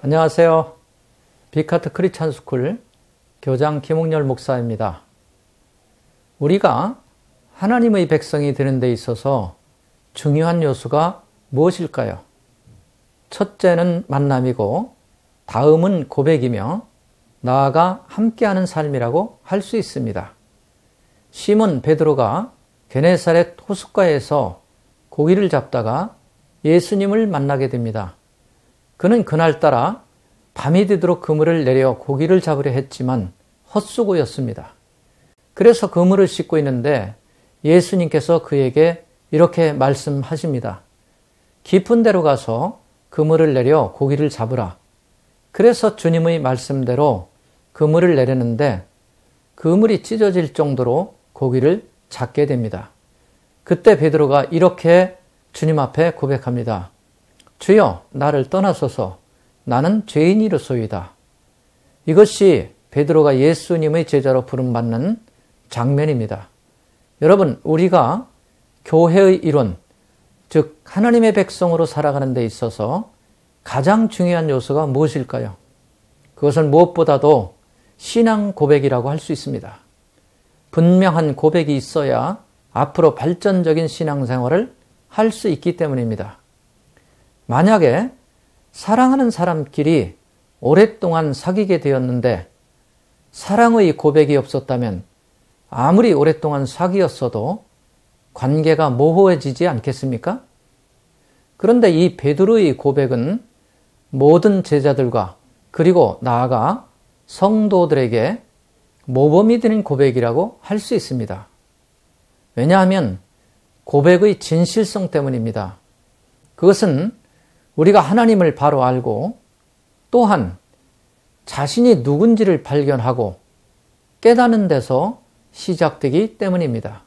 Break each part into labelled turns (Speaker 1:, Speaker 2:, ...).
Speaker 1: 안녕하세요. 빅하트 크리스찬 스쿨 교장 김홍렬 목사입니다. 우리가 하나님의 백성이 되는 데 있어서 중요한 요소가 무엇일까요? 첫째는 만남이고 다음은 고백이며 나아가 함께하는 삶이라고 할 수 있습니다. 시몬 베드로가 게네사렛 호숫가에서 고기를 잡다가 예수님을 만나게 됩니다. 그는 그날따라 밤이 되도록 그물을 내려 고기를 잡으려 했지만 헛수고였습니다. 그래서 그물을 씻고 있는데 예수님께서 그에게 이렇게 말씀하십니다. 깊은 데로 가서 그물을 내려 고기를 잡으라. 그래서 주님의 말씀대로 그물을 내렸는데 그물이 찢어질 정도로 고기를 잡게 됩니다. 그때 베드로가 이렇게 주님 앞에 고백합니다. 주여, 나를 떠나소서. 나는 죄인이로소이다. 이것이 베드로가 예수님의 제자로 부름받는 장면입니다. 여러분, 우리가 교회의 일원, 즉 하나님의 백성으로 살아가는 데 있어서 가장 중요한 요소가 무엇일까요? 그것은 무엇보다도 신앙 고백이라고 할 수 있습니다. 분명한 고백이 있어야 앞으로 발전적인 신앙생활을 할 수 있기 때문입니다. 만약에 사랑하는 사람끼리 오랫동안 사귀게 되었는데 사랑의 고백이 없었다면 아무리 오랫동안 사귀었어도 관계가 모호해지지 않겠습니까? 그런데 이 베드로의 고백은 모든 제자들과 그리고 나아가 성도들에게 모범이 되는 고백이라고 할 수 있습니다. 왜냐하면 고백의 진실성 때문입니다. 그것은 우리가 하나님을 바로 알고 또한 자신이 누군지를 발견하고 깨닫는 데서 시작되기 때문입니다.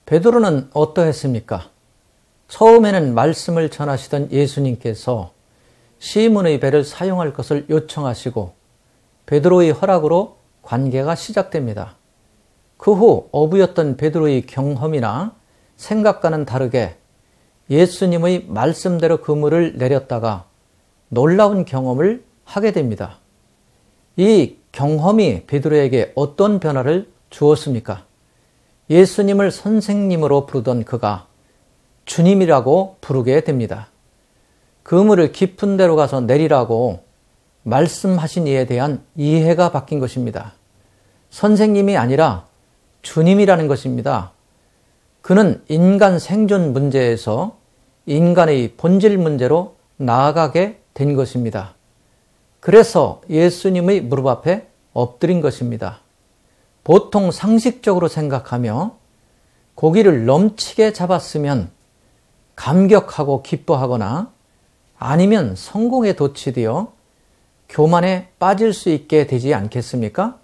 Speaker 1: 베드로는 어떠했습니까? 처음에는 말씀을 전하시던 예수님께서 시몬의 배를 사용할 것을 요청하시고 베드로의 허락으로 관계가 시작됩니다. 그 후 어부였던 베드로의 경험이나 생각과는 다르게 예수님의 말씀대로 그물을 내렸다가 놀라운 경험을 하게 됩니다. 이 경험이 베드로에게 어떤 변화를 주었습니까? 예수님을 선생님으로 부르던 그가 주님이라고 부르게 됩니다. 그물을 깊은 데로 가서 내리라고 말씀하신 이에 대한 이해가 바뀐 것입니다. 선생님이 아니라 주님이라는 것입니다. 그는 인간 생존 문제에서 인간의 본질 문제로 나아가게 된 것입니다. 그래서 예수님의 무릎 앞에 엎드린 것입니다. 보통 상식적으로 생각하며 고기를 넘치게 잡았으면 감격하고 기뻐하거나 아니면 성공에 도취되어 교만에 빠질 수 있게 되지 않겠습니까?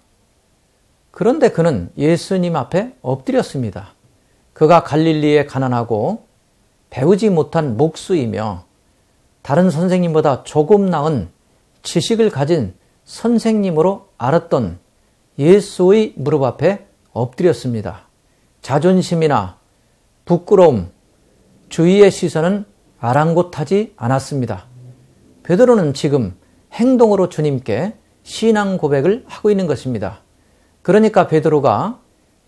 Speaker 1: 그런데 그는 예수님 앞에 엎드렸습니다. 그가 갈릴리에 가난하고 배우지 못한 목수이며 다른 선생님보다 조금 나은 지식을 가진 선생님으로 알았던 예수의 무릎 앞에 엎드렸습니다. 자존심이나 부끄러움, 주위의 시선은 아랑곳하지 않았습니다. 베드로는 지금 행동으로 주님께 신앙 고백을 하고 있는 것입니다. 그러니까 베드로가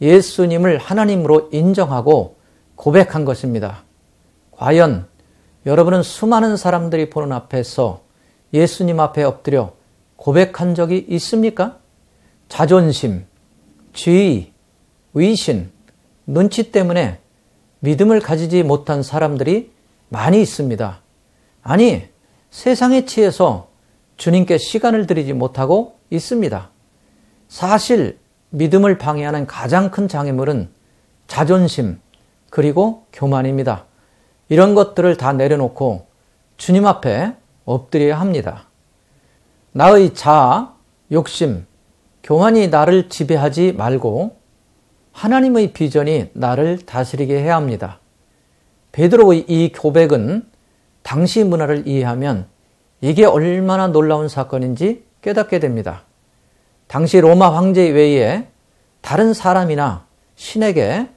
Speaker 1: 예수님을 하나님으로 인정하고 고백한 것입니다. 과연 여러분은 수많은 사람들이 보는 앞에서 예수님 앞에 엎드려 고백한 적이 있습니까? 자존심, 지위, 위신, 눈치 때문에 믿음을 가지지 못한 사람들이 많이 있습니다. 아니, 세상에 취해서 주님께 시간을 들이지 못하고 있습니다. 사실 믿음을 방해하는 가장 큰 장애물은 자존심 그리고 교만입니다. 이런 것들을 다 내려놓고 주님 앞에 엎드려야 합니다. 나의 자아, 욕심, 교만이 나를 지배하지 말고 하나님의 비전이 나를 다스리게 해야 합니다. 베드로의 이 고백은 당시 문화를 이해하면 이게 얼마나 놀라운 사건인지 깨닫게 됩니다. 당시 로마 황제 외에 다른 사람이나 신에게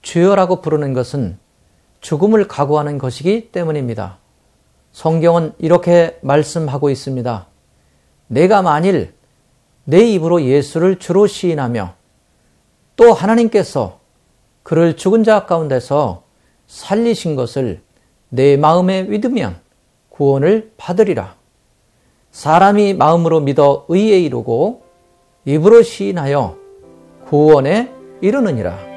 Speaker 1: 주여라고 부르는 것은 죽음을 각오하는 것이기 때문입니다. 성경은 이렇게 말씀하고 있습니다. 내가 만일 내 입으로 예수를 주로 시인하며 또 하나님께서 그를 죽은 자 가운데서 살리신 것을 내 마음에 믿으면 구원을 받으리라. 사람이 마음으로 믿어 의에 이르고 입으로 시인하여 구원에 이르느니라.